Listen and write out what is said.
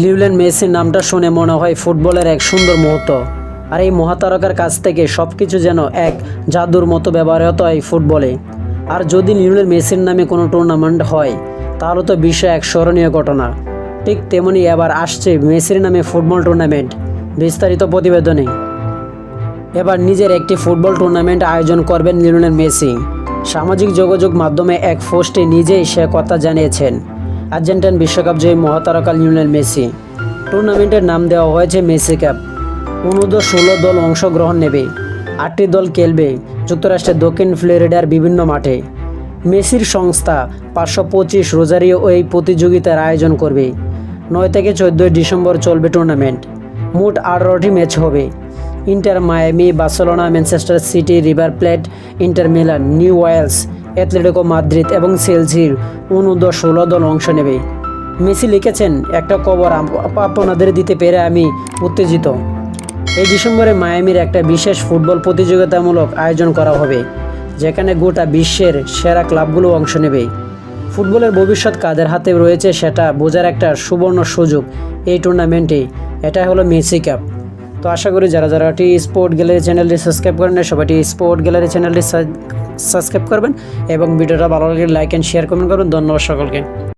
Lionel মেসির নামটা শুনে মনে হয় ফুটবলের এক সুন্দর মুহূর্ত। আর এই মহাতারকার কাছ থেকে সব কিছু যেন এক জাদুর মতো ব্যবহার হতো এই ফুটবলে। আর যদি লিওনেল মেসির নামে কোনো টুর্নামেন্ট হয় তাহলে তো বিশ্বে এক স্মরণীয় ঘটনা। ঠিক তেমনি এবার আসছে মেসির নামে ফুটবল টুর্নামেন্ট। বিস্তারিত প্রতিবেদনে এবার নিজের একটি ফুটবল টুর্নামেন্ট আয়োজন করবেন লিওনেল মেসি। সামাজিক যোগাযোগ মাধ্যমে এক পোস্টে নিজেই সে কথা জানিয়েছেন। আর্জেন্টাইন বিশ্বকাপ জয়ী মহাতারকা লিওনেল মেসি। টুর্নামেন্টের নাম দেওয়া হয়েছে মেসি কাপ। 16 দল অংশগ্রহণ নেবে। 8টি দল খেলবে যুক্তরাষ্ট্রের দক্ষিণ ফ্লোরিডার বিভিন্ন মাঠে। মেসির সংস্থা 525 রোজারিও এই প্রতিযোগিতার আয়োজন করবে। 9 থেকে 14 ডিসেম্বর চলবে টুর্নামেন্ট। মোট 18টি ম্যাচ হবে। Inter Miami, Barcelona, Manchester City, River Plate, Inter Milan, New Wells, Atletico Madrid এবং চেলসির 16 দল অংশ নেবে। মেসি লিখেছেন, একটা খবর আপনাদের দিতে পেরে আমি উত্তেজিত। এই ডিসেম্বরে মায়ামির একটা বিশেষ ফুটবল প্রতিযোগিতামূলক আয়োজন করা হবে, যেখানে গোটা বিশ্বের সেরা ক্লাবগুলো অংশ নেবে। ফুটবলের ভবিষ্যৎ কাদের হাতে রয়েছে সেটা বোঝার একটা সুবর্ণ সুযোগ এই টুর্নামেন্টে। এটা হলো মেসি কাপ। তো আশা করি যারা যারা টি স্পোর্ট গ্যালারি চ্যানেলটি সাবস্ক্রাইব করেন না সবাই টি স্পোর্ট গ্যালারি চ্যানেলটি সাবস্ক্রাইব করবেন এবং ভিডিওটা ভালো লাগলে লাইক অ্যান্ড শেয়ার কমেন্ট করুন। ধন্যবাদ সকলকে।